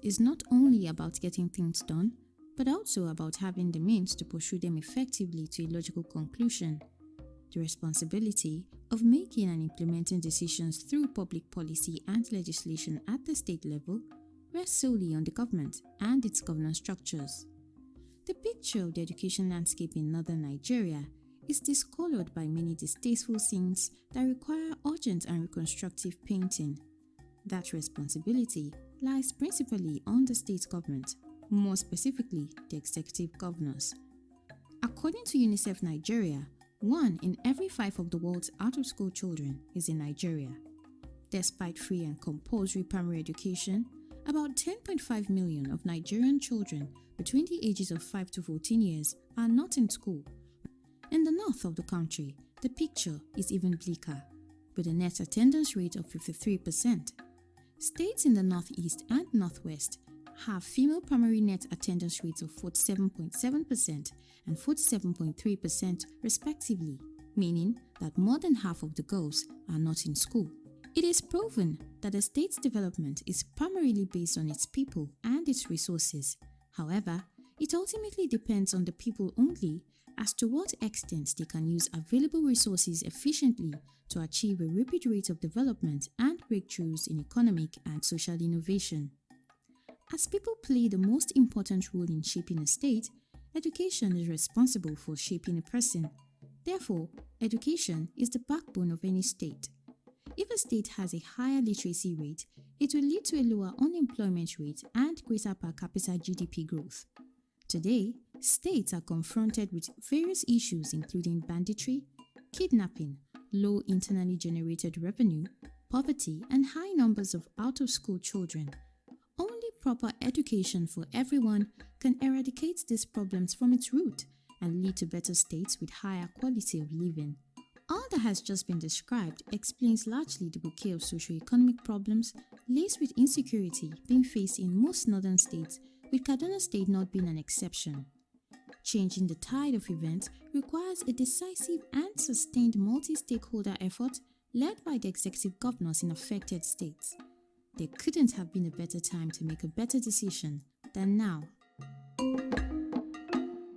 is not only about getting things done, but also about having the means to pursue them effectively to a logical conclusion. The responsibility of making and implementing decisions through public policy and legislation at the state level rests solely on the government and its governance structures. The picture of the education landscape in northern Nigeria is discolored by many distasteful scenes that require urgent and reconstructive painting. That responsibility lies principally on the state government, more specifically the executive governors. According to UNICEF Nigeria, 1 in every 5 of the world's out-of-school children is in Nigeria. Despite free and compulsory primary education, about 10.5 million of Nigerian children between the ages of 5 to 14 years are not in school. In the north of the country, the picture is even bleaker, with a net attendance rate of 53%. States in the northeast and northwest have female primary net attendance rates of 47.7% and 47.3% respectively, meaning that more than half of the girls are not in school. It is proven that a state's development is primarily based on its people and its resources. However, it ultimately depends on the people only as to what extent they can use available resources efficiently to achieve a rapid rate of development and breakthroughs in economic and social innovation. As people play the most important role in shaping a state, education is responsible for shaping a person. Therefore, education is the backbone of any state. If a state has a higher literacy rate, it will lead to a lower unemployment rate and greater per capita GDP growth. Today, states are confronted with various issues including banditry, kidnapping, low internally generated revenue, poverty, and high numbers of out-of-school children. Only proper education for everyone can eradicate these problems from its root and lead to better states with higher quality of living. All that has just been described explains largely the bouquet of socio-economic problems laced with insecurity being faced in most northern states, with Kaduna State not being an exception. Changing the tide of events requires a decisive and sustained multi-stakeholder effort led by the executive governors in affected states. There couldn't have been a better time to make a better decision than now.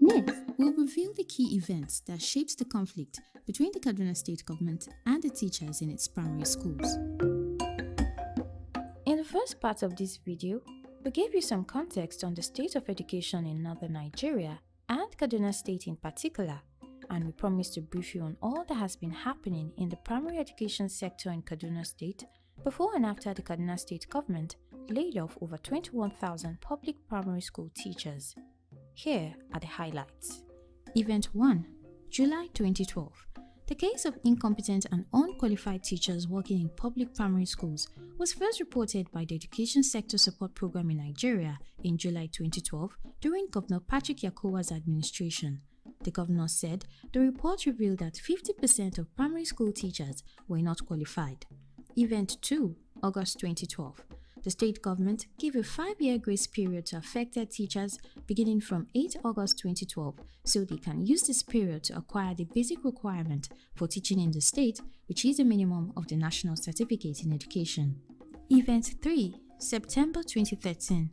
Next, we'll reveal the key events that shapes the conflict between the Kaduna State Government and the teachers in its primary schools. In the first part of this video, we gave you some context on the state of education in northern Nigeria and Kaduna State in particular, and we promise to brief you on all that has been happening in the primary education sector in Kaduna State before and after the Kaduna State Government laid off over 21,000 public primary school teachers. Here are the highlights. Event 1, July 2012. The case of incompetent and unqualified teachers working in public primary schools was first reported by the Education Sector Support Program in Nigeria in July 2012 during Governor Patrick Yakowa's administration. The governor said the report revealed that 50% of primary school teachers were not qualified. Event 2, August 2012. The state government gave a 5-year grace period to affected teachers beginning from 8 August 2012 so they can use this period to acquire the basic requirement for teaching in the state, which is a minimum of the National Certificate in Education. Event 3, September 2013.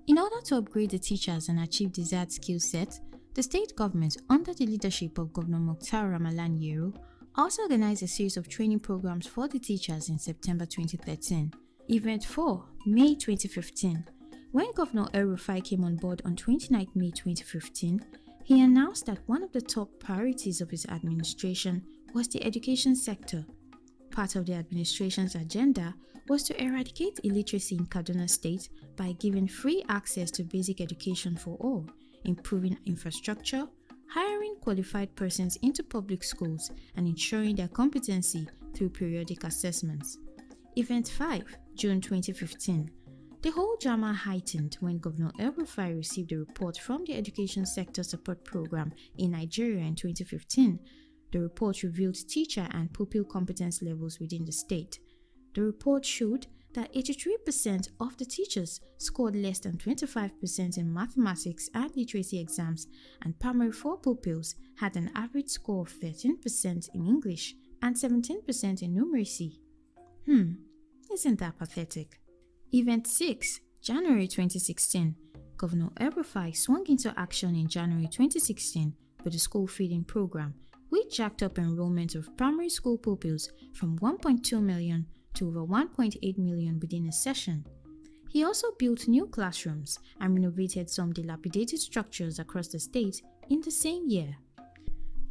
In order to upgrade the teachers and achieve desired skill set, the state government, under the leadership of Governor Mukhtar Ramalan Yero, also organized a series of training programs for the teachers in September 2013. Event 4, May 2015. When Governor Elrufai came on board on 29 May 2015, he announced that one of the top priorities of his administration was the education sector. Part of the administration's agenda was to eradicate illiteracy in Kaduna State by giving free access to basic education for all, improving infrastructure, hiring qualified persons into public schools, and ensuring their competency through periodic assessments. Event 5, June 2015. The whole drama heightened when Governor Elrufai received a report from the Education Sector Support Program in Nigeria in 2015. The report revealed teacher and pupil competence levels within the state. The report showed that 83% of the teachers scored less than 25% in mathematics and literacy exams, and primary 4 pupils had an average score of 13% in English and 17% in numeracy. Isn't that pathetic? Event 6, January 2016. Governor Elrufai swung into action in January 2016 with the school feeding program, which jacked up enrollment of primary school pupils from 1.2 million to over 1.8 million within a session. He also built new classrooms and renovated some dilapidated structures across the state in the same year.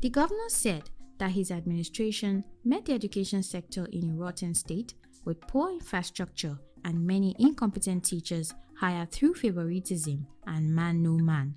The governor said that his administration met the education sector in a rotten state with poor infrastructure and many incompetent teachers hired through favoritism and man no man.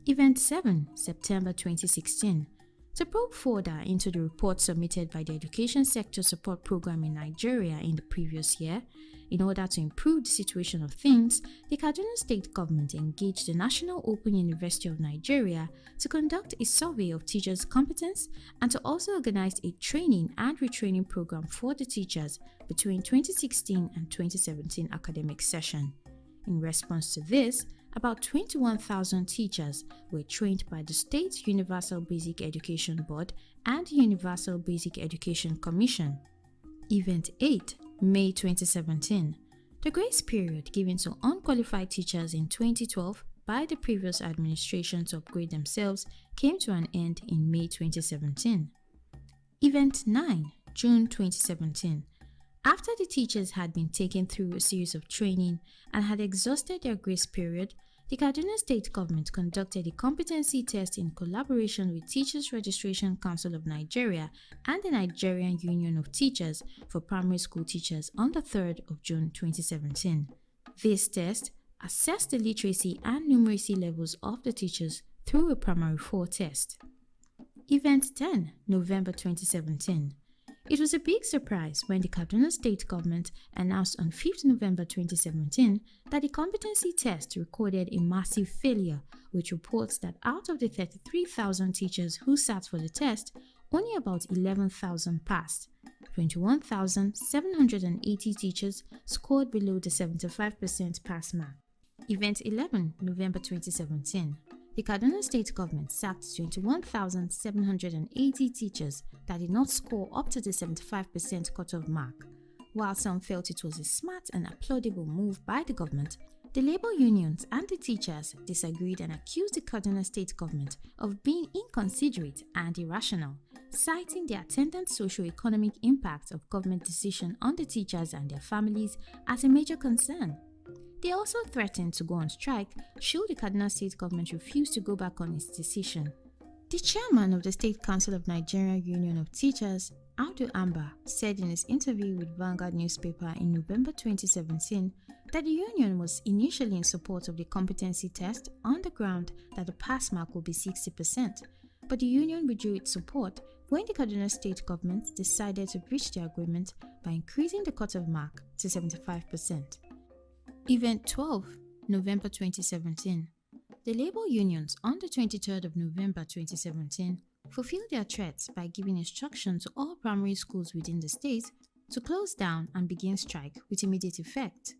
Event 7, September 2016. To probe further into the report submitted by the Education Sector Support Program in Nigeria in the previous year, in order to improve the situation of things, the Kaduna State Government engaged the National Open University of Nigeria to conduct a survey of teachers' competence and to also organize a training and retraining program for the teachers between 2016 and 2017 academic session. In response to this, about 21,000 teachers were trained by the State Universal Basic Education Board and the Universal Basic Education Commission. Event 8, May 2017. The grace period given to unqualified teachers in 2012 by the previous administration to upgrade themselves came to an end in May 2017. Event 9, June 2017. After the teachers had been taken through a series of training and had exhausted their grace period, the Kaduna State Government conducted a competency test in collaboration with Teachers Registration Council of Nigeria and the Nigerian Union of Teachers for Primary School Teachers on the 3rd of June 2017. This test assessed the literacy and numeracy levels of the teachers through a Primary 4 test. Event 10, November 2017. It was a big surprise when the Kaduna State Government announced on 5th November 2017 that the competency test recorded a massive failure, with reports that out of the 33,000 teachers who sat for the test, only about 11,000 passed. 21,780 teachers scored below the 75% pass mark. Event 11, November 2017. The Kaduna State Government sacked 21,780 teachers that did not score up to the 75% cutoff mark. While some felt it was a smart and applaudable move by the government, the labor unions and the teachers disagreed and accused the Kaduna State Government of being inconsiderate and irrational, citing the attendant socio-economic impact of government decision on the teachers and their families as a major concern. They also threatened to go on strike should the Kaduna State Government refuse to go back on its decision. The chairman of the State Council of Nigerian Union of Teachers, Audu Amba, said in his interview with Vanguard newspaper in November 2017 that the union was initially in support of the competency test on the ground that the pass mark would be 60%, but the union withdrew its support when the Kaduna State Government decided to breach the agreement by increasing the cutoff mark to 75%. Event 12, November 2017. The labor unions on the 23rd of November 2017 fulfilled their threats by giving instruction to all primary schools within the state to close down and begin strike with immediate effect.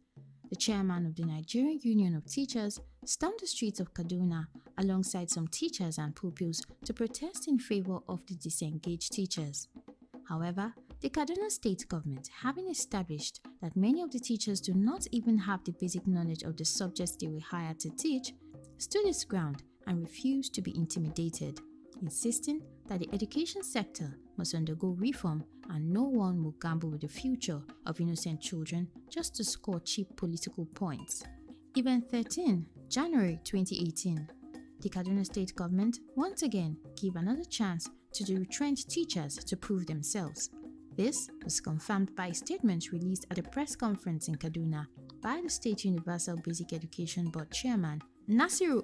The chairman of the Nigerian Union of Teachers stormed the streets of Kaduna alongside some teachers and pupils to protest in favor of the disengaged teachers. However, the Kaduna State Government, having established that many of the teachers do not even have the basic knowledge of the subjects they were hired to teach, stood its ground and refused to be intimidated, insisting that the education sector must undergo reform and no one will gamble with the future of innocent children just to score cheap political points. Event 13, January 2018. The Kaduna State Government once again gave another chance to the retrenched teachers to prove themselves. This was confirmed by a statement released at a press conference in Kaduna by the State Universal Basic Education Board Chairman Nasir,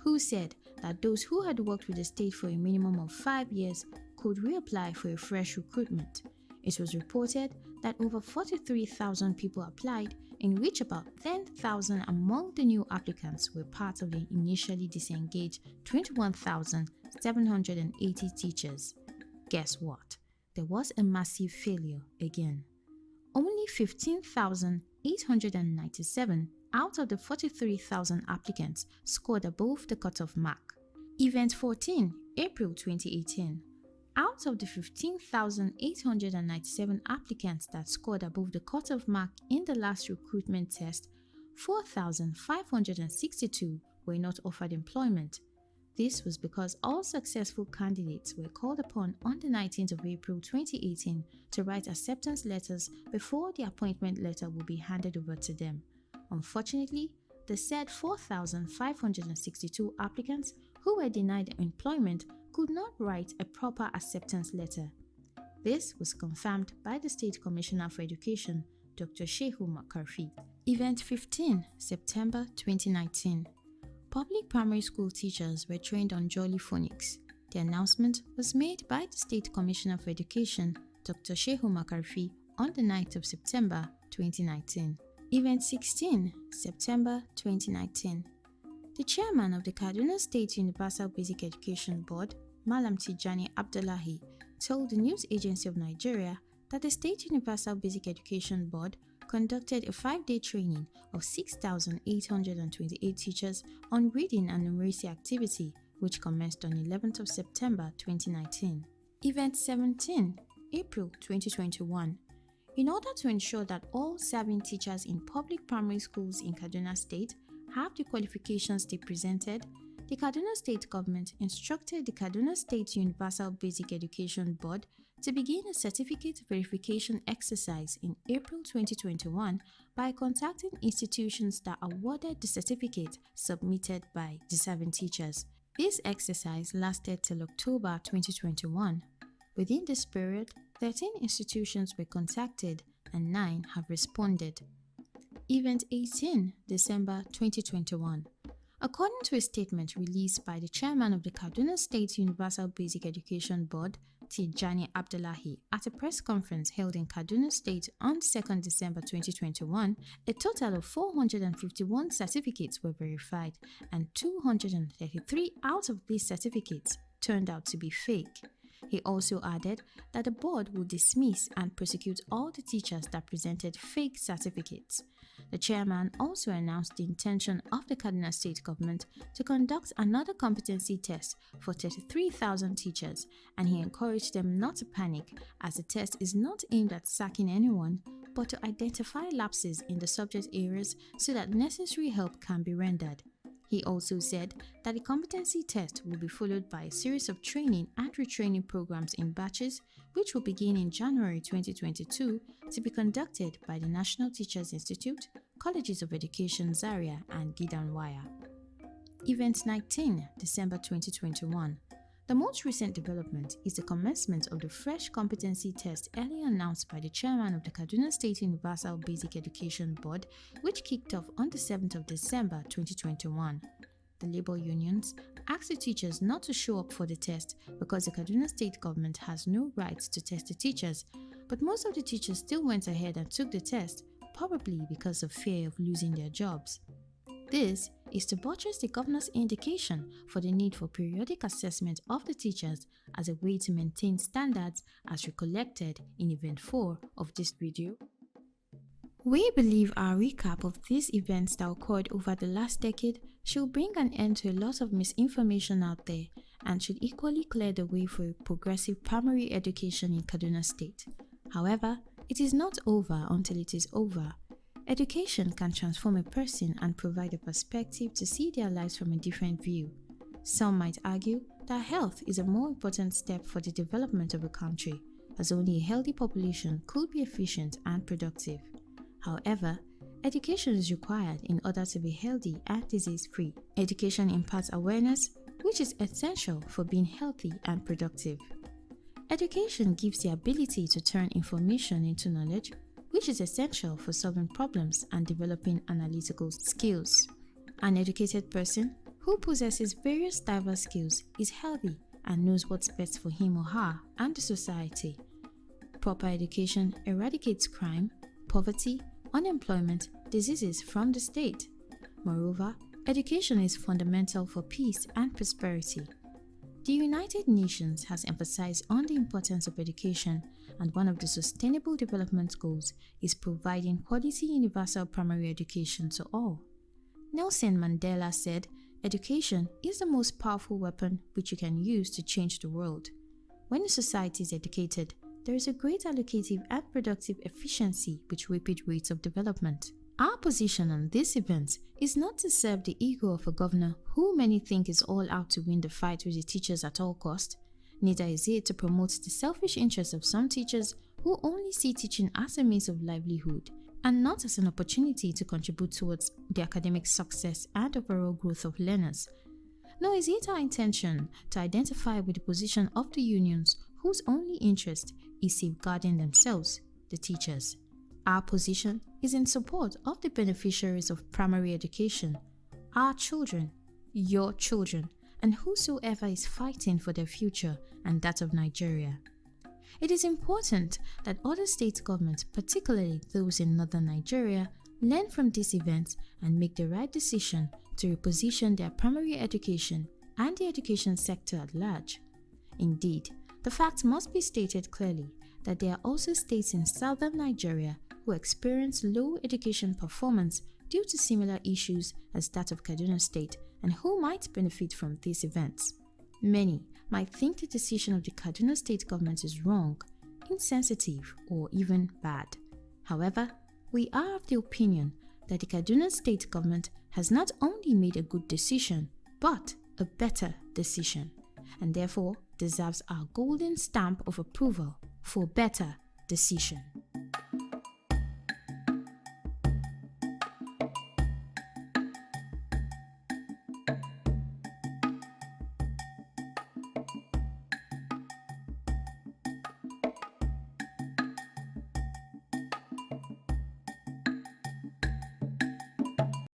who said that those who had worked with the state for a minimum of 5 years could reapply for a fresh recruitment. It was reported that over 43,000 people applied, in which about 10,000 among the new applicants were part of the initially disengaged 21,780 teachers. Guess what? There was a massive failure again. Only 15,897 out of the 43,000 applicants scored above the cutoff mark. Event 14, April 2018. Out of the 15,897 applicants that scored above the cutoff mark in the last recruitment test, 4,562 were not offered employment. This was because all successful candidates were called upon on the 19th of April 2018 to write acceptance letters before the appointment letter would be handed over to them. Unfortunately, the said 4,562 applicants who were denied employment could not write a proper acceptance letter. This was confirmed by the State Commissioner for Education, Dr. Shehu Makarfi. Event 15, September 2019. Public primary school teachers were trained on Jolly Phonics. The announcement was made by the State Commissioner for Education, Dr. Shehu Makarfi, on the 9th of September 2019. Event 16, September 2019. The chairman of the Kaduna State Universal Basic Education Board, Malam Tijani Abdullahi, told the News Agency of Nigeria that the State Universal Basic Education Board conducted a 5-day training of 6,828 teachers on reading and numeracy activity, which commenced on 11th of September 2019. Event 17, April 2021. In order to ensure that all serving teachers in public primary schools in Kaduna State have the qualifications they presented, the Kaduna State Government instructed the Kaduna State Universal Basic Education Board to begin a certificate verification exercise in April 2021 by contacting institutions that awarded the certificate submitted by deserving teachers. This exercise lasted till October 2021. Within this period, 13 institutions were contacted and 9 have responded. Event 18, December 2021. According to a statement released by the chairman of the Kaduna State Universal Basic Education Board, Tijani Abdullahi, at a press conference held in Kaduna State on 2nd December 2021, a total of 451 certificates were verified and 233 out of these certificates turned out to be fake. He also added that the board would dismiss and prosecute all the teachers that presented fake certificates. The chairman also announced the intention of the Kaduna State Government to conduct another competency test for 33,000 teachers, and he encouraged them not to panic as the test is not aimed at sacking anyone, but to identify lapses in the subject areas so that necessary help can be rendered. He also said that the competency test will be followed by a series of training and retraining programs in batches, which will begin in January 2022 to be conducted by the National Teachers Institute, Colleges of Education Zaria and Gidanwaya. Event 19, December 2021. The most recent development is the commencement of the fresh competency test earlier announced by the chairman of the Kaduna State Universal Basic Education Board, which kicked off on the 7th of December 2021. The labor unions asked the teachers not to show up for the test because the Kaduna State Government has no rights to test the teachers, but most of the teachers still went ahead and took the test, probably because of fear of losing their jobs. This is to buttress the governor's indication for the need for periodic assessment of the teachers as a way to maintain standards as recollected in Event 4 of this video. We believe our recap of these events that occurred over the last decade should bring an end to a lot of misinformation out there and should equally clear the way for a progressive primary education in Kaduna State. However, it is not over until it is over. Education can transform a person and provide a perspective to see their lives from a different view. Some might argue that health is a more important step for the development of a country, as only a healthy population could be efficient and productive. However, education is required in order to be healthy and disease-free. Education imparts awareness, which is essential for being healthy and productive. Education gives the ability to turn information into knowledge, which is essential for solving problems and developing analytical skills. An educated person who possesses various diverse skills is healthy and knows what's best for him or her and the society. Proper education eradicates crime, poverty, unemployment, diseases from the state. Moreover, education is fundamental for peace and prosperity. The United Nations has emphasized on the importance of education, and one of the Sustainable Development Goals is providing quality universal primary education to all. Nelson Mandela said, "Education is the most powerful weapon which you can use to change the world. When a society is educated, there is a great allocative and productive efficiency with rapid rates of development." Our position on this event is not to serve the ego of a governor who many think is all out to win the fight with the teachers at all cost. Neither is it to promote the selfish interests of some teachers who only see teaching as a means of livelihood and not as an opportunity to contribute towards the academic success and overall growth of learners. Nor is it our intention to identify with the position of the unions whose only interest is safeguarding themselves, the teachers. Our position is in support of the beneficiaries of primary education, our children, your children, and whosoever is fighting for their future and that of Nigeria. It is important that other state governments, particularly those in northern Nigeria, learn from this event and make the right decision to reposition their primary education and the education sector at large. Indeed, the fact must be stated clearly that there are also states in southern Nigeria who experience low education performance due to similar issues as that of Kaduna State and who might benefit from these events. Many might think the decision of the Kaduna State Government is wrong, insensitive, or even bad. However, we are of the opinion that the Kaduna State Government has not only made a good decision, but a better decision, and therefore deserves our golden stamp of approval for better decision.